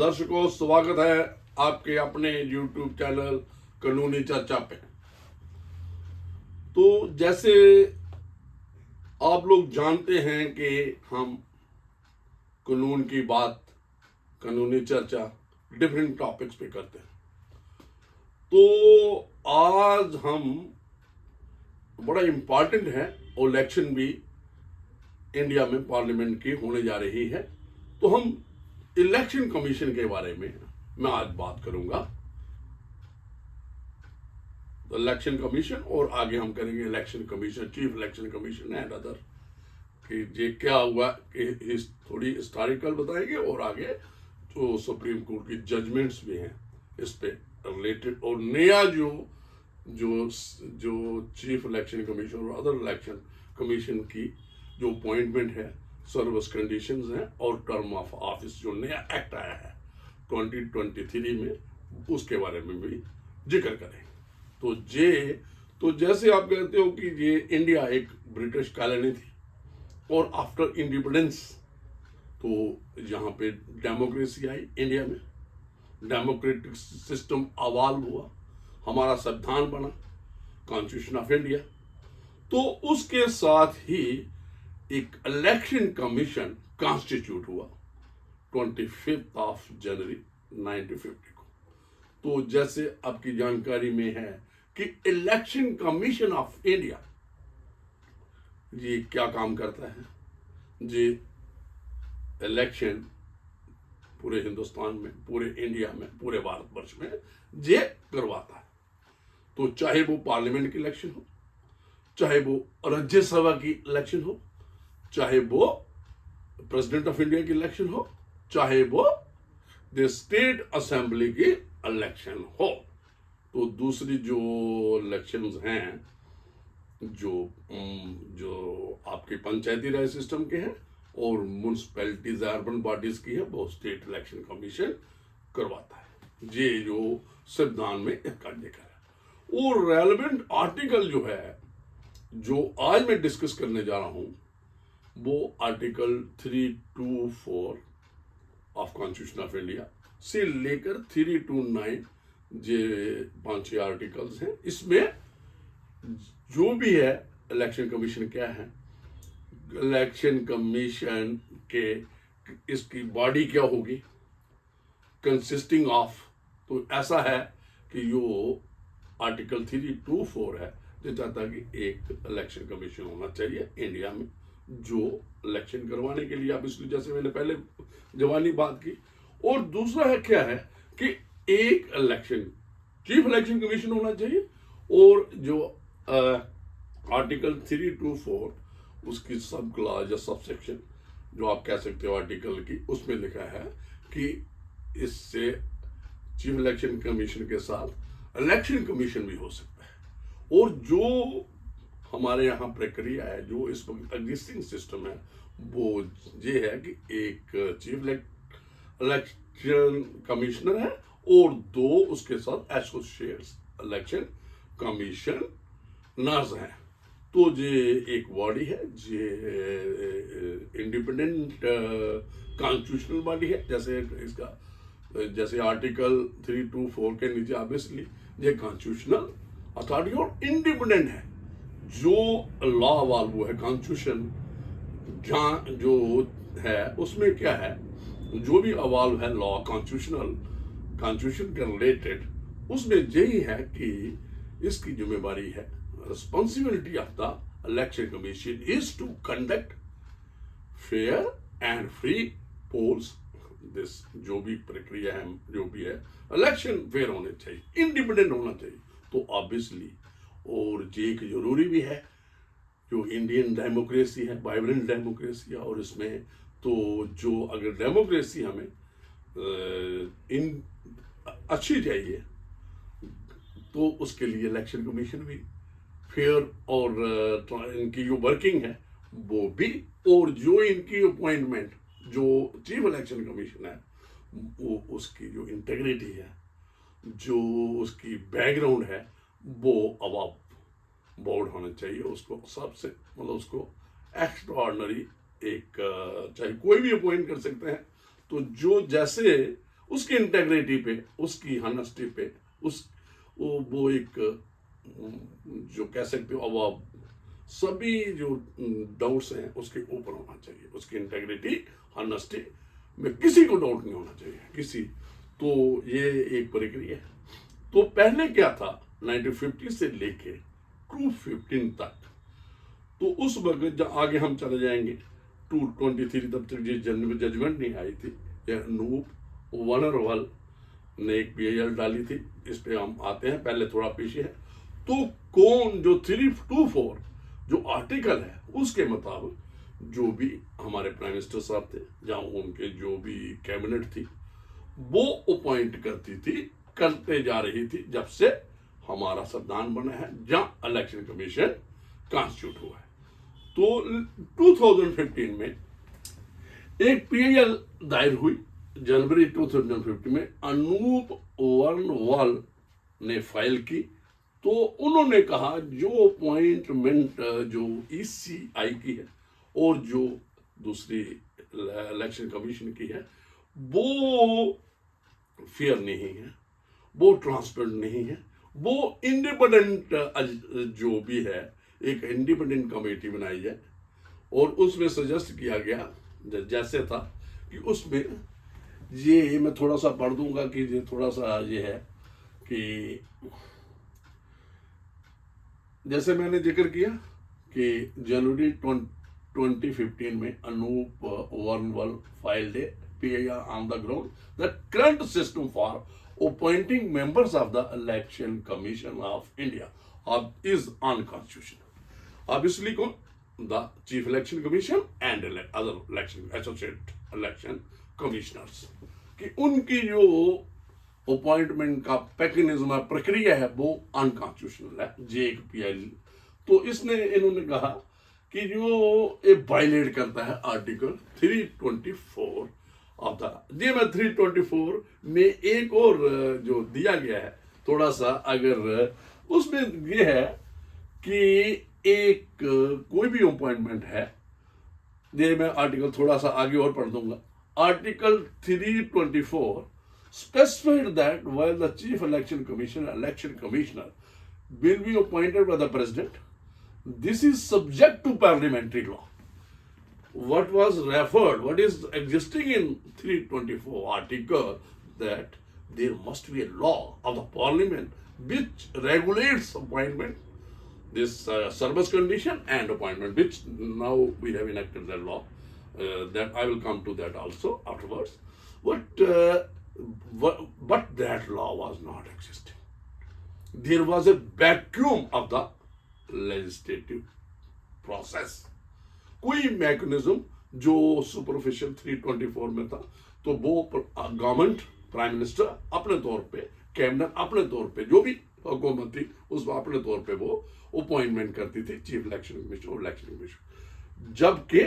दर्शकों, स्वागत है आपके अपने YouTube चैनल कानूनी चर्चा पे। तो जैसे आप लोग जानते हैं कि हम कानून की बात, कानूनी चर्चा डिफरेंट टॉपिक्स पे करते हैं। तो आज हम बड़ा इम्पॉर्टेंट है, इलेक्शन भी इंडिया में पार्लियामेंट की होने जा रही है, तो हम इलेक्शन कमीशन के बारे में मैं आज बात करूंगा। इलेक्शन कमीशन और आगे हम करेंगे election commission, chief election commission and other, कि ये क्या हुआ कि थोड़ी हिस्टोरिकल बताएंगे और आगे जो सुप्रीम कोर्ट की जजमेंट्स भी हैं इस पे रिलेटेड, और नया जो जो जो चीफ इलेक्शन कमीशन और अदर इलेक्शन कमीशन की जो अपॉइंटमेंट है, सर्विस कंडीशंस हैं और टर्म ऑफ ऑफिस जो नया एक्ट आया है 2023 में, उसके बारे में भी जिक्र करें। तो जैसे आप कहते हो कि ये इंडिया एक ब्रिटिश कॉलोनी थी और आफ्टर इंडिपेंडेंस तो यहाँ पे डेमोक्रेसी आई इंडिया में, डेमोक्रेटिक सिस्टम अवाल्व हुआ, हमारा संविधान बना, कॉन्स्टिट्यूशन ऑफ इंडिया। तो उसके साथ ही एक इलेक्शन कमीशन कॉन्स्टिट्यूट हुआ 25 जनवरी 1950 को। तो जैसे आपकी जानकारी में है कि इलेक्शन कमीशन ऑफ इंडिया ये क्या काम करता है, ये इलेक्शन पूरे हिंदुस्तान में, पूरे इंडिया में, पूरे भारतवर्ष में ये करवाता है। तो चाहे वो पार्लियामेंट की इलेक्शन हो, चाहे वो राज्यसभा की इलेक्शन हो, चाहे वो प्रेसिडेंट ऑफ इंडिया की इलेक्शन हो, चाहे वो द स्टेट असेंबली की इलेक्शन हो। तो दूसरी जो इलेक्शंस हैं जो आपके पंचायती राज सिस्टम के हैं और म्यूनसिपैलिटीज अर्बन बॉडीज की है, वो स्टेट इलेक्शन कमीशन करवाता है। ये जो संविधान में इसका जिक्र है। और रेलेवेंट आर्टिकल जो है, जो आज मैं डिस्कस करने जा रहा हूं, वो article 324 of constitution of India से लेकर 329 ये 5 आर्टिकल्स हैं। इसमें जो भी है इलेक्शन कमीशन क्या है, इलेक्शन कमीशन के इसकी बॉडी क्या होगी, कंसिस्टिंग ऑफ, तो ऐसा है कि जो आर्टिकल 324 है जो चाहता है कि एक इलेक्शन कमीशन होना चाहिए इंडिया में जो इलेक्शन करवाने के लिए, आप इसलिए जैसे मैंने पहले जवानी बात की। और दूसरा है क्या है कि एक इलेक्शन चीफ इलेक्शन कमीशन होना चाहिए, और जो आर्टिकल 324 उसकी सब क्लॉज या सब सेक्शन जो आप कह सकते हो आर्टिकल की, उसमें लिखा है कि इससे चीफ इलेक्शन कमीशन के साथ इलेक्शन कमीशन भी हो सकता है। और जो हमारे यहाँ प्रक्रिया है, जो इस वक्त एग्जिस्टिंग सिस्टम है, वो ये है कि एक चीफ इलेक्शन कमिश्नर है और 2 उसके साथ एसोसिएट इलेक्शन कमिश्नर्स हैं। तो ये एक बॉडी है, ये इंडिपेंडेंट कॉन्स्टिट्यूशनल बॉडी है। जैसे आर्टिकल 324 के नीचे ऑब्वियसली ये कॉन्स्टिट्यूशनल अथॉरिटी और इंडिपेंडेंट है। जो लॉ वाल्व है कॉन्स्टिट्यूशन जहाँ जो है उसमें क्या है, जो भी अवाल्व है लॉ कॉन्स्टिट्यूशन के रिलेटेड, उसमें यही है कि इसकी जिम्मेवारी है, responsibility of the election commission is to conduct fair and free polls. This जो भी प्रक्रिया है, जो भी है, इलेक्शन फेयर होने चाहिए, इंडिपेंडेंट होना चाहिए। तो ऑब्वियसली और ये एक जरूरी भी है, जो इंडियन डेमोक्रेसी है, वाइब्रेंट डेमोक्रेसी है, और इसमें तो जो अगर डेमोक्रेसी हमें इन अच्छी चाहिए तो उसके लिए इलेक्शन कमीशन भी फेयर और इनकी जो वर्किंग है वो भी, और जो इनकी अपॉइंटमेंट जो चीफ इलेक्शन कमीशन है वो उसकी जो इंटेग्रिटी है, जो उसकी बैकग्राउंड है, वो अबाव बोर्ड होना चाहिए। उसको सबसे मतलब उसको एक्स्ट्राऑर्डिनरी एक चाहे कोई भी अपॉइंट कर सकते हैं। तो जो जैसे उसकी इंटेग्रिटी पे, उसकी हॉनेस्टी पे, उस वो एक जो कह सकते हो अब सभी जो डाउट्स हैं उसके ऊपर होना चाहिए। उसकी इंटेग्रिटी, हॉनेस्टी में किसी को डाउट नहीं होना चाहिए, किसी। तो ये एक प्रक्रिया है। तो पहले क्या था 1950 से लेके 215 तक, तो उस वक्त जब आगे हम चले जाएंगे 223 तब तक ये जजमेंट नहीं आई थी। यह अनूप वनरवल ने एक PIL डाली थी, इस पे हम आते हैं, पहले थोड़ा पीछे है। तो कौन जो 324 जो आर्टिकल है उसके मुताबिक जो भी हमारे प्राइम मिनिस्टर साहब थे, जहाँ उनके जो भी कैबिनेट थी वो अपॉइंट करते जा रही थी जब से हमारा संविधान बना है, जहाँ इलेक्शन कमीशन कॉन्स्टिट्यूट हुआ है। तो 2015 में एक PIL दायर हुई, जनवरी 2015 में अनूप वर्नवाल ने फाइल की। तो उन्होंने कहा जो अपॉइंटमेंट जो ECI की है और जो दूसरी इलेक्शन कमीशन की है वो फेयर नहीं है, वो ट्रांसपेरेंट नहीं है, वो इंडिपेंडेंट जो भी है, एक इंडिपेंडेंट कमेटी बनाई जाए। और उसमें सजेस्ट किया गया जैसे था कि उसमें ये मैं थोड़ा सा पढ़ दूंगा कि ये थोड़ा सा ये है कि जैसे मैंने जिक्र किया कि जनवरी 2015 में Anoop Baranwal filed a PIL on the ground that current system for appointing members of the Election Commission of India is unconstitutional. Obviously, the Chief Election Commission and other election associate election commissioners कि उनकी जो appointment का mechanism है, प्रक्रिया है, वो unconstitutional है, जे एक PIL। तो इसने इन्होंने कहा कि जो ये वायलेट करता है आर्टिकल 324 ऑफ द। ये मैं 324 में एक और जो दिया गया है थोड़ा सा, अगर उसमें ये है कि एक कोई भी अपॉइंटमेंट है, ये मैं आर्टिकल थोड़ा सा आगे और पढ़ दूंगा। Article 324 specified that while the Chief Election Commissioner will be appointed by the President, this is subject to parliamentary law. What was referred, what is existing in 324 article, that there must be a law of the Parliament which regulates appointment, this service condition and appointment, which now we have enacted that law. That I will come to that also afterwards. But that law was not existing. There was a vacuum of the legislative process. कोई mechanism जो superficial 324 में था, तो वो government, prime minister अपने तौर पे, cabinet अपने तौर पे, जो भी हुकूमत थी उस अपने तौर पे वो अपॉइंटमेंट करती थी चीफ इलेक्शन कमीशन और इलेक्शन कमीशन। जबकि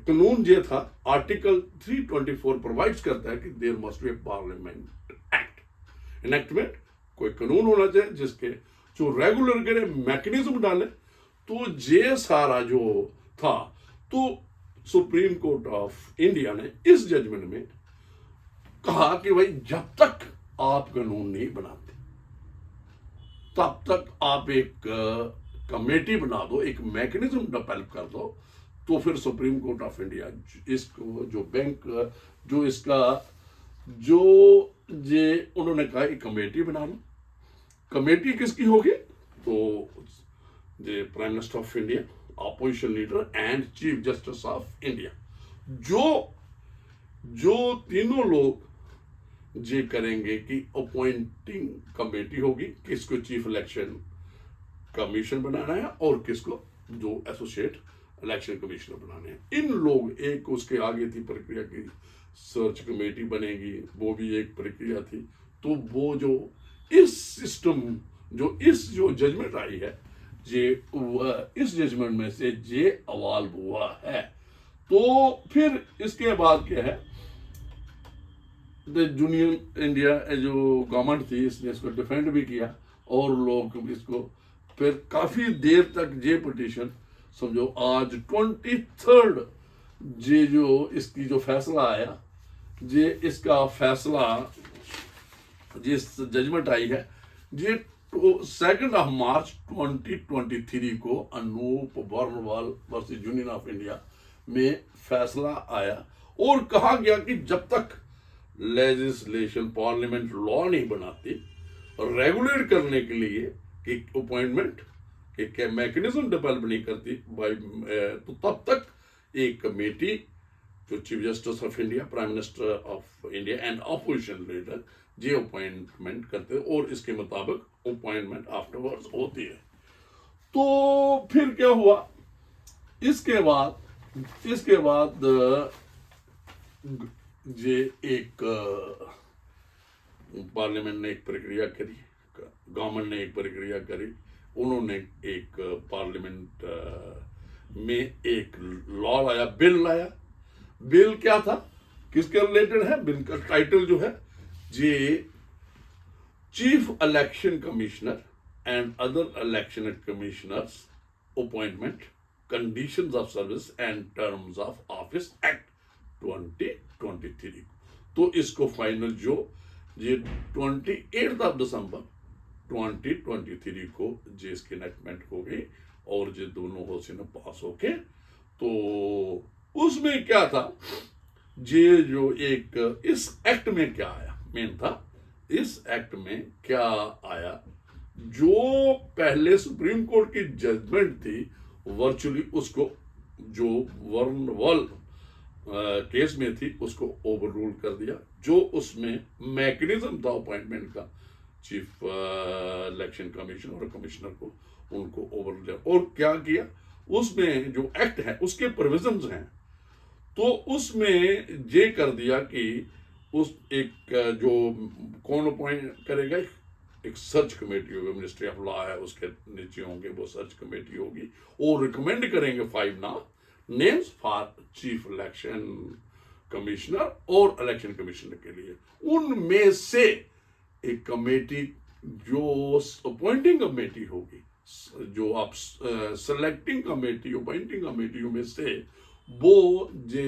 कानून ये था, आर्टिकल 324 प्रोवाइड्स करता है कि there must be a parliament act, enactment, कोई कानून होना चाहिए जिसके जो रेगुलर करे, मैकेनिज्म डाले। तो ये सारा जो था, तो सुप्रीम कोर्ट ऑफ इंडिया ने इस जजमेंट में कहा कि भाई जब तक आप कानून नहीं बनाते तब तक आप एक कमेटी बना दो, एक मैकेनिज्म डेवलप कर दो। तो फिर सुप्रीम कोर्ट ऑफ इंडिया इसको जो बैंक जो इसका जो ये उन्होंने कहा एक कमेटी बना लो। कमेटी किसकी होगी? तो ये prime minister of India, opposition leader and chief justice of India, जो तीनों लोग ये करेंगे कि अपॉइंटिंग कमेटी होगी, किसको चीफ इलेक्शन कमीशन बनाना है और किसको जो एसोसिएट इलेक्शन कमिश्नर बनाने हैं। इन लोग एक उसके आगे थी प्रक्रिया की सर्च कमेटी बनेगी, वो भी एक प्रक्रिया थी। तो वो जो इस सिस्टम जो जजमेंट आई है, ये इस जजमेंट में से ये अवाल हुआ है। तो फिर इसके बाद क्या है, यूनियन इंडिया जो गवर्नमेंट थी इसने इसको डिफेंड भी किया और लोग इसको फिर काफी देर तक ये पिटीशन समझो आज 23rd ये जो इसकी जो फैसला आया जे इसका फैसला जिस जजमेंट आई है जे 2 मार्च 2023 को Anoop Varnwal versus Union of India में फैसला आया और कहा गया कि जब तक लेजिस्लेशन पार्लियामेंट लॉ नहीं बनाती रेगुलेट करने के लिए कि अपॉइंटमेंट के मैकेनिज्म डेवलप नहीं करती तो तब तक एक कमेटी जो chief justice of India, prime minister of India and opposition leader ये अपॉइंटमेंट करते हैं और इसके मुताबिक अपॉइंटमेंट आफ्टरवर्ड्स होती है। तो फिर क्या हुआ, इसके बाद ये एक पार्लियामेंट ने एक प्रक्रिया करी, गवर्नमेंट ने एक प्रक्रिया करी, उन्होंने एक पार्लियामेंट में एक लॉ लाया, बिल लाया। बिल क्या था, किसके रिलेटेड है? बिल का टाइटल जो है the chief election commissioner and other election commissioners appointment, conditions of service and terms of office act 2023। तो इसको फाइनल जो ये 28 दिसंबर 2023 को जे इसकी एनेक्टमेंट हो गई और ये दोनों हो से पास हो के। तो उसमें क्या था, ये जो एक इस एक्ट में क्या आया, मेन था इस एक्ट में क्या आया, जो पहले सुप्रीम कोर्ट की जजमेंट थी वर्चुअली उसको जो वर्णवाल केस में थी उसको ओवर रूल कर दिया। जो उसमें मैकेनिज्म था अपॉइंटमेंट का चीफ इलेक्शन कमीशन और कमिश्नर को, उनको ओवर लिया और क्या किया, उसमें जो एक्ट है उसके प्रोविजंस हैं तो उसमें ये कर दिया कि उस एक जो कौन अपॉइंट करेगा, एक सर्च कमेटी होगी, मिनिस्ट्री ऑफ लॉ है उसके नीचे होंगे वो सर्च कमेटी होगी और रिकमेंड करेंगे 5 names for chief election commissioner और इलेक्शन कमिश्नर के लिए। उनमें से एक कमेटी जो अपॉइंटिंग कमेटी होगी, जो आप सेलेक्टिंग कमेटी अपॉइंटिंग कमेटियों में से वो जे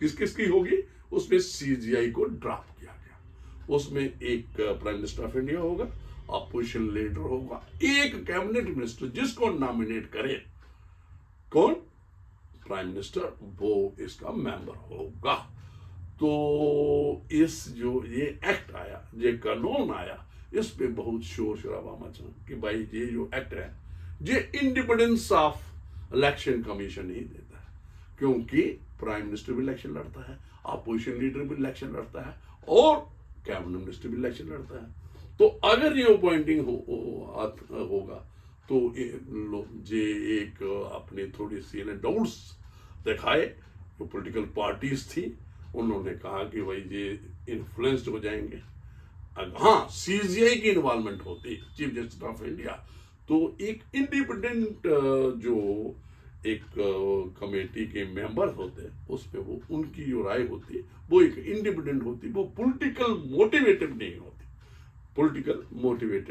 किस की होगी, उसमें सीजीआई को ड्राफ्ट किया गया। उसमें एक प्राइम मिनिस्टर ऑफ इंडिया होगा, अपोजिशन लीडर होगा, एक कैबिनेट मिनिस्टर जिसको नॉमिनेट करे कौन, प्राइम मिनिस्टर, वो इसका मेंबर होगा। तो इस जो ये एक्ट आया, ये कानून आया, इस पे बहुत शोर शराबा मचा कि भाई ये जो एक्ट है ये इंडिपेंडेंस ऑफ इलेक्शन कमीशन नहीं देता है, क्योंकि प्राइम मिनिस्टर भी इलेक्शन लड़ता है, अपोजिशन लीडर भी इलेक्शन लड़ता है और कैबिनेट मिनिस्टर भी इलेक्शन लड़ता है। तो अगर ये अपॉइंटिंग होगा तो ये एक अपनी थोड़ी सी डाउट्स दिखाए जो पॉलिटिकल पार्टीज थी, उन्होंने कहा कि भाई ये इन्फ्लुएंस्ड हो जाएंगे। हाँ, सीजीआई की इन्वॉल्वमेंट होती, चीफ जस्टिस ऑफ इंडिया, तो एक इंडिपेंडेंट जो एक कमेटी के मेंबर होते उस पे वो उनकी जो राय होती वो एक इंडिपेंडेंट होती, वो पॉलिटिकल मोटिवेटेड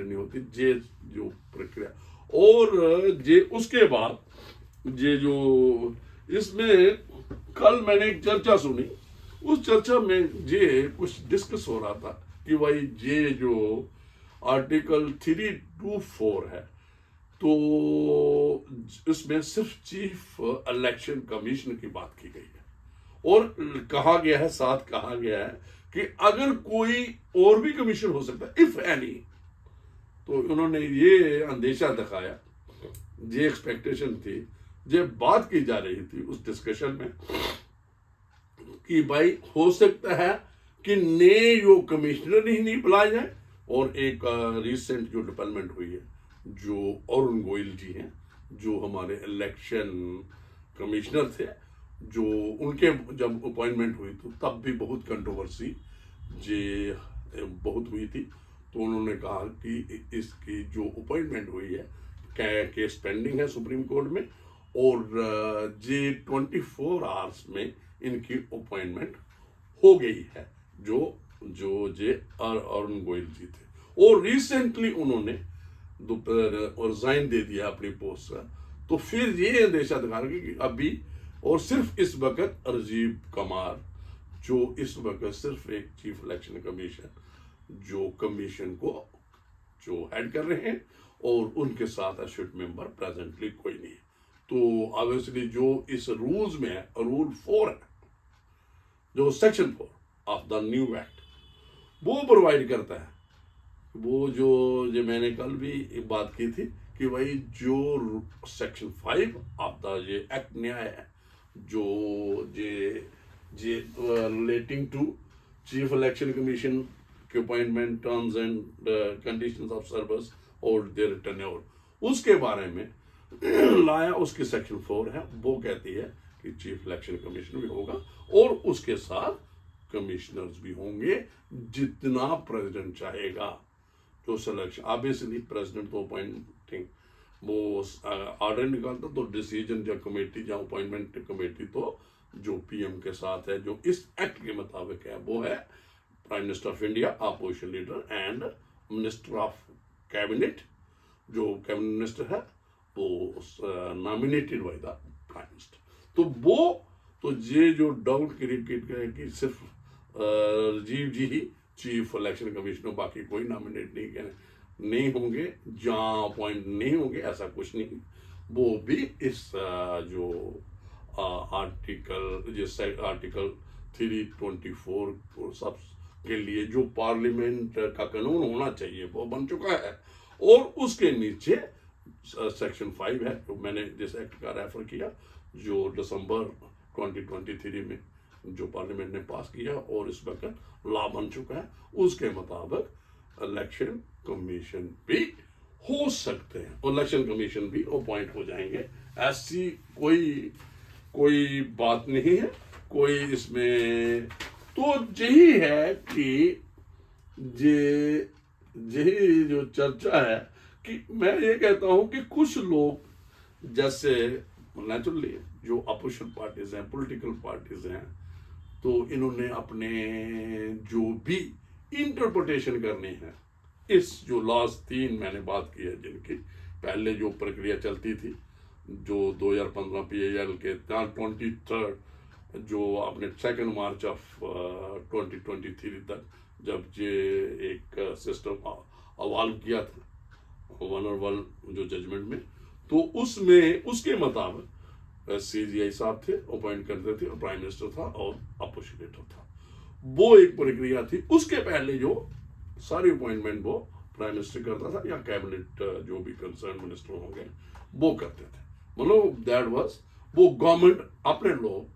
नहीं होती, ये जो प्रक्रिया। और ये उसके बाद ये जो इसमें कल मैंने एक चर्चा सुनी, उस चर्चा में ये कुछ डिस्कस हो रहा था कि भाई ये जो आर्टिकल 324 है तो इसमें सिर्फ चीफ इलेक्शन कमीशन की बात की गई है और कहा गया है, साथ कहा गया है कि अगर कोई और भी कमीशन हो सकता है इफ एनी। तो उन्होंने ये अंदेशा दिखाया, ये एक्सपेक्टेशन थी, ये बात की जा रही थी उस डिस्कशन में कि भाई हो सकता है कि नए जो कमिश्नर ही नहीं बुलाए जाए। और एक रिसेंट जो डेवलपमेंट हुई है, जो अरुण गोयल जी हैं, जो हमारे इलेक्शन कमिश्नर थे, जो उनके जब अपॉइंटमेंट हुई तो तब भी बहुत कंट्रोवर्सी जे बहुत हुई थी। तो उन्होंने कहा कि इसकी जो अपॉइंटमेंट हुई है केस पेंडिंग है सुप्रीम कोर्ट में और जे 24 आवर्स में इनकी अपॉइंटमेंट हो गई है, जो जे अरुण गोयल जी थे। और रिसेंटली उन्होंने दोपहर रिजाइन दे दिया अपनी पोस्ट का। तो फिर ये अंदेशा दिखा रहा कि अभी और सिर्फ इस वक्त राजीव कुमार जो इस वक्त सिर्फ एक चीफ इलेक्शन कमीशन जो कमीशन को जो हेड कर रहे हैं, और उनके साथ एसोसिएट मेंबर प्रेजेंटली कोई नहीं है। तो ऑब्वियसली जो इस रूल्स में है, रूल 4 है, जो section 4 of the new act, वो प्रोवाइड करता है, वो जो मैंने कल भी एक बात की थी कि भाई जो सेक्शन 5 ऑफ द ये एक्ट नया है, जो the relating to chief election commission के appointment terms and conditions of service और देयर टेन्योर, उसके बारे में लाया। उसके सेक्शन 4 है, वो कहती है कि चीफ इलेक्शन कमीशन भी होगा और उसके साथ कमिश्नर्स भी होंगे, जितना प्रेसिडेंट चाहेगा। जो सिलेक्शन ऑब्वियसली प्रेसिडेंट तो अपॉइंटिंग वो ऑर्डर निकालता, तो डिसीजन जो कमेटी या अपॉइंटमेंट कमेटी तो जो पीएम के साथ है, जो इस एक्ट के मुताबिक है, वो है prime minister of India, opposition leader and minister of cabinet. जो कैबिनेट मिनिस्टर है वो nominated by the prime minister. तो वो तो ये जो डाउट क्रिएट करे कि सिर्फ राजीव जी ही चीफ इलेक्शन कमिश्नर, बाकी कोई नॉमिनेट नहीं होंगे या अपॉइंट नहीं होंगे, ऐसा कुछ नहीं। वो भी इस जो आर्टिकल 324 सब के लिए जो पार्लियामेंट का कानून होना चाहिए वो बन चुका है। और उसके नीचे सेक्शन 5 है, जो मैंने जिस एक्ट का रेफर किया, जो दिसंबर 2023 में जो पार्लियामेंट ने पास किया और इस वक्त लॉ बन चुका है, उसके मुताबिक इलेक्शन कमीशन भी हो सकते हैं और इलेक्शन कमीशन भी अपॉइंट हो जाएंगे। ऐसी कोई बात नहीं है, कोई इसमें तो यही है कि यही जो चर्चा है कि मैं ये कहता हूं कि कुछ लोग जैसे नेचुरली जो अपोजिशन पार्टीज हैं, पॉलिटिकल पार्टीज हैं, तो इन्होंने अपने जो भी इंटरप्रिटेशन करनी है, इस जो लास्ट 3 मैंने बात की है, जिनकी पहले जो प्रक्रिया चलती थी, जो 2015 PIL के 23 जो आपने 2 मार्च ऑफ 2023 तक जब ये एक सिस्टम अवॉल्व किया था 1 जो जजमेंट में, तो उसमें उसके मुताबिक CGI साहब थे, अपॉइंट करते थे, और प्राइम मिनिस्टर था और अपोजिशन लीडर था। वो एक प्रक्रिया थी। उसके पहले जो सारी अपॉइंटमेंट वो प्राइम मिनिस्टर करता था या कैबिनेट जो भी कंसर्न मिनिस्टर होंगे वो करते थे, मतलब दैट वाज वो गवर्नमेंट अपने लोग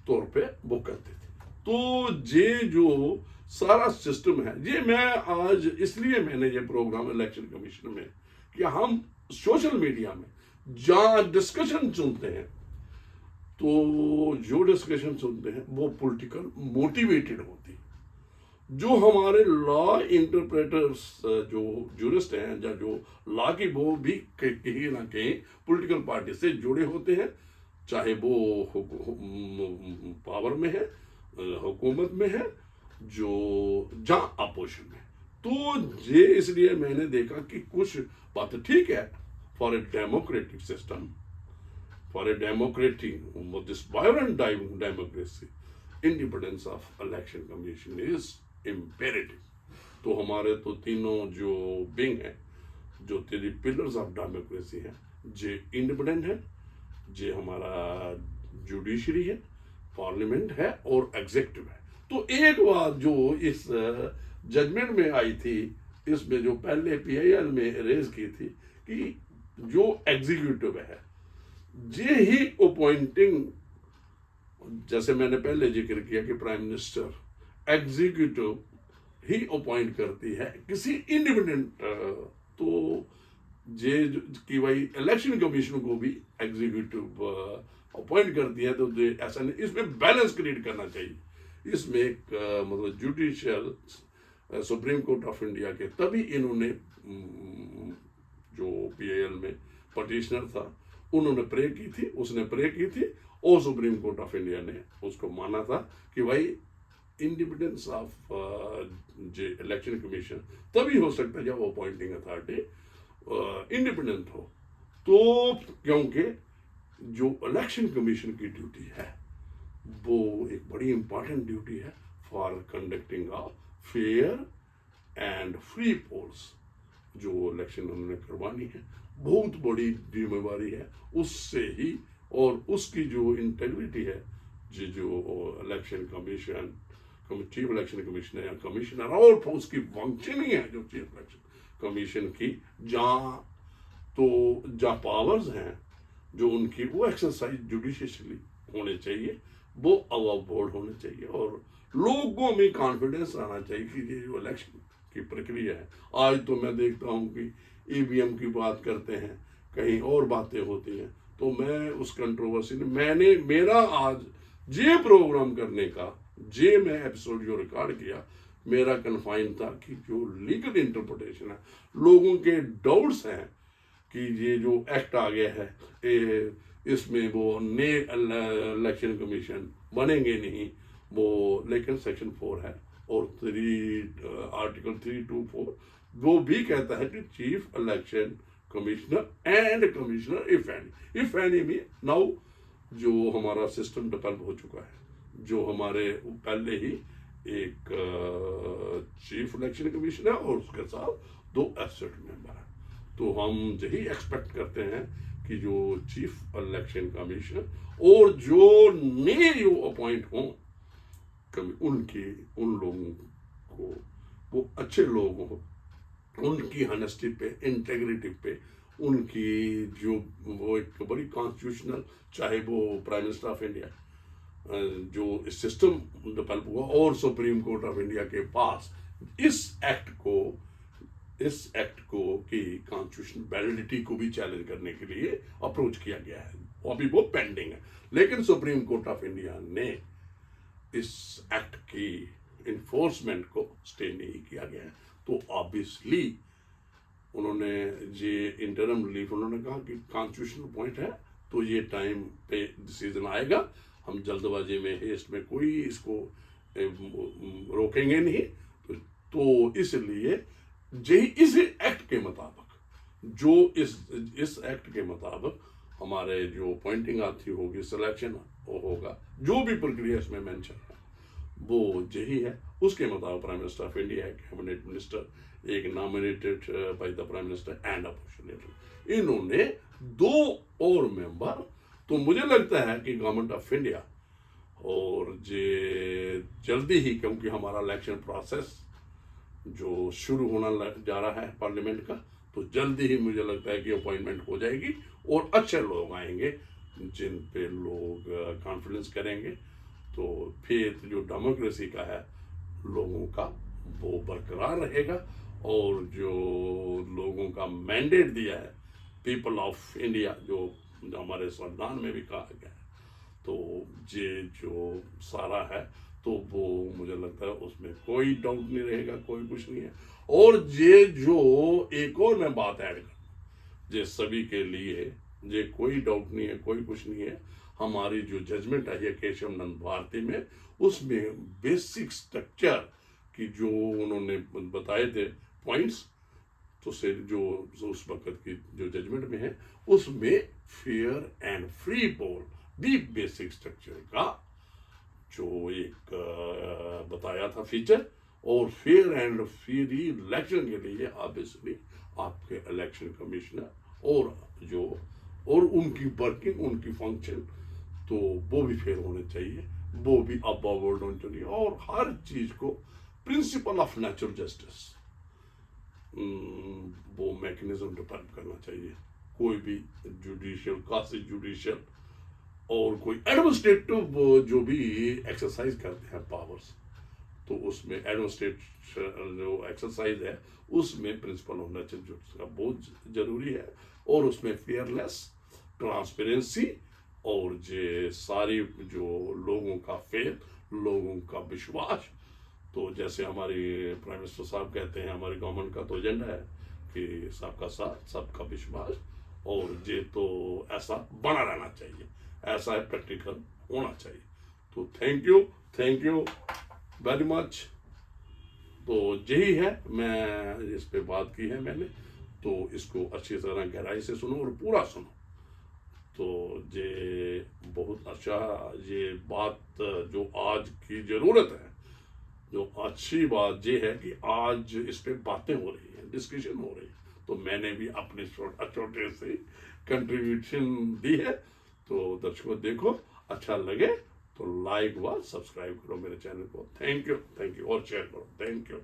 तौर पे वो करते थे। तो ये जो सारा सिस्टम है, ये मैं आज इसलिए मैंने ये प्रोग्राम इलेक्शन कमीशन में कि हम सोशल मीडिया में जहाँ डिस्कशन सुनते हैं, तो जो डिस्कशन सुनते हैं वो पॉलिटिकल मोटिवेटेड होती है। जो हमारे लॉ इंटरप्रेटर्स जो जूरिस्ट हैं या जो लॉ की वो भी कहीं ना कहीं पॉलिटिकल पार्टी से जुड़े होते हैं, चाहे वो पावर में है, हुकूमत में है, जो जहाँ अपोजिशन में। तो ये इसलिए मैंने देखा कि कुछ बातें ठीक है for a democratic system, for a democratic, this vibrant democracy, independence of election commission is imperative. तो हमारे तो तीनों जो विंग है, जो 3 पिलर्स ऑफ डेमोक्रेसी है, जे इंडिपेंडेंट है, जे हमारा जुडिशरी है, पार्लियामेंट है और एग्जीक्यूटिव है। तो एक बात जो इस जजमेंट में आई थी, इसमें जो पहले PIL में रेज की थी कि जो एग्जीक्यूटिव है ये ही अपॉइंटिंग, जैसे मैंने पहले जिक्र किया कि प्राइम मिनिस्टर एग्जीक्यूटिव ही अपॉइंट करती है किसी इंडिपेंडेंट, तो ये कि भाई इलेक्शन कमीशन को भी एग्जीक्यूटिव अपॉइंट करती है। तो ऐसा नहीं, इसमें बैलेंस क्रिएट करना चाहिए। इसमें एक मतलब judicial supreme court of India के तभी इन्होंने जो PIL में पटिशनर था उन्होंने प्रे की थी, उसने प्रे की थी और सुप्रीम कोर्ट ऑफ इंडिया ने उसको माना था कि भाई इंडिपेंडेंस ऑफ जो इलेक्शन कमीशन तभी हो सकता है जब अपॉइंटिंग अथॉरिटी इंडिपेंडेंट हो। तो क्योंकि जो इलेक्शन कमीशन की ड्यूटी है वो एक बड़ी इंपॉर्टेंट ड्यूटी है for conducting a fair and free polls. जो इलेक्शन उन्होंने करवानी है बहुत बड़ी जिम्मेवारी है उससे ही, और उसकी जो इंटेग्रिटी है जो election commission, chief election commissioner या कमिश्नर, और उसकी फंक्शनिंग है जो चीफ इलेक्शन कमीशन की, जहाँ पावर्स हैं जो उनकी, वो एक्सरसाइज जुडिशियसली होने चाहिए, वो अबव बोर्ड होने चाहिए, और लोगों में कॉन्फिडेंस आना चाहिए कि ये जो इलेक्शन की प्रक्रिया है। आज तो मैं देखता हूँ कि ईवीएम की बात करते हैं, कहीं और बातें होती हैं, तो मैं उस कंट्रोवर्सी में मेरा आज जे प्रोग्राम करने का, जे मैं एपिसोड जो रिकॉर्ड किया, मेरा कन्फाइन था कि जो लीगल इंटरप्रिटेशन है, लोगों के डाउट्स हैं कि ये जो एक्ट आ गया है इसमें वो नए इलेक्शन कमीशन बनेंगे नहीं, वो लेकिन सेक्शन 4 है और आर्टिकल 324 वो भी कहता है कि chief election commissioner and commissioner if any में नाउ जो हमारा सिस्टम डेवलप हो चुका है, जो हमारे पहले ही एक चीफ इलेक्शन कमिश्नर है और उसके साथ 2 एसेट मेंबर है। तो हम यही एक्सपेक्ट करते हैं कि जो चीफ इलेक्शन कमिश्नर और जो नए जो अपॉइंट हों उन लोगों को वो अच्छे लोग हों, उनकी हनेस्टी पे, इंटेग्रिटी पे, उनकी जो वो एक बड़ी कॉन्स्टिट्यूशनल, चाहे वो प्राइम मिनिस्टर ऑफ इंडिया जो सिस्टम डेवलप हुआ और सुप्रीम कोर्ट ऑफ इंडिया के पास इस एक्ट को की कॉन्स्टिट्यूशन वैलिडिटी को भी चैलेंज करने के लिए अप्रोच किया गया है, अभी वो पेंडिंग है, लेकिन सुप्रीम कोर्ट ऑफ इंडिया ने इस एक्ट की इन्फोर्समेंट को स्टे नहीं किया गया है। तो ऑब्वियसली उन्होंने ये इंटरम रिलीफ, उन्होंने कहा कि कॉन्स्टिट्यूशनल पॉइंट है तो ये टाइम पे डिसीजन आएगा, हम जल्दबाजी में, हेस्ट में कोई इसको रोकेंगे नहीं। तो इसलिए यही इस एक्ट के मुताबिक, जो इस एक्ट के मुताबिक हमारे जो अपॉइंटिंग आती होगी, सिलेक्शन होगा, जो भी प्रक्रिया इसमें मेंशन है वो यही है, उसके मुताबिक प्राइम मिनिस्टर ऑफ इंडिया है, कैबिनेट मिनिस्टर, एक nominated by the prime minister and opposition, इन्होंने 2 और मेंबर। तो मुझे लगता है कि गवर्नमेंट ऑफ इंडिया और जे जल्दी ही, क्योंकि हमारा इलेक्शन प्रोसेस जो शुरू होना जा रहा है पार्लियामेंट का, तो जल्दी ही मुझे लगता है कि अपॉइंटमेंट हो जाएगी और अच्छे लोग आएंगे जिन पे लोग कॉन्फिडेंस करेंगे। तो फिर जो डेमोक्रेसी का है लोगों का, वो बरकरार रहेगा, और जो लोगों का मैंडेट दिया है पीपल ऑफ इंडिया, जो हमारे संविधान में भी कहा गया है, तो ये जो सारा है तो वो मुझे लगता है उसमें कोई डाउट नहीं रहेगा, कोई कुछ नहीं है। और ये जो एक और मैं बात ऐड कर, ये सभी के लिए ये कोई डाउट नहीं है, कोई कुछ नहीं है, हमारी जो जजमेंट आई है केशव नंद भारती में, उसमें बेसिक स्ट्रक्चर की जो उन्होंने बताए थे पॉइंट्स, तो से जो उस वक्त की जो जजमेंट में है, उसमें फेयर एंड फ्री पोल भी बेसिक स्ट्रक्चर का जो एक बताया था फीचर। और फेयर एंड फ्री इलेक्शन के लिए ऑब्वियसली आपके इलेक्शन कमिश्नर और उनकी वर्किंग, उनकी फंक्शन, तो वो भी फेयर होने चाहिए, वो भी अबव बोर्ड होने चाहिए, और हर चीज को प्रिंसिपल ऑफ नेचुरल जस्टिस वो मैकेनिज्म डेवलप करना चाहिए। कोई भी जुडिशियल, क्वासी जुडिशियल और कोई एडमिनिस्ट्रेटिव जो भी एक्सरसाइज करते हैं पावर्स, तो उसमें एडमिनिस्ट्रेटिव जो एक्सरसाइज है उसमें प्रिंसिपल होना चाहिए, जो बहुत जरूरी है, और उसमें फेयरनेस, ट्रांसपेरेंसी, और ये सारी जो लोगों का फेथ, लोगों का विश्वास। तो जैसे हमारी प्राइम मिनिस्टर साहब कहते हैं, हमारी गवर्नमेंट का तो एजेंडा है कि सबका साथ, सबका विश्वास, और ये तो ऐसा बना रहना चाहिए, ऐसा है प्रैक्टिकल होना चाहिए। तो थैंक यू वेरी मच। तो यही है, मैं इस पे बात की है मैंने, तो इसको अच्छी तरह गहराई से सुनो और पूरा सुनो। तो ये बहुत अच्छा ये बात जो आज की जरूरत है, जो अच्छी बात ये है कि आज इस पे बातें हो रही हैं, डिस्कशन हो रही है, तो मैंने भी अपने छोटे से कंट्रीब्यूशन दी है। तो दर्शकों देखो, अच्छा लगे तो लाइक व सब्सक्राइब करो मेरे चैनल को। थैंक यू और शेयर करो। Thank you.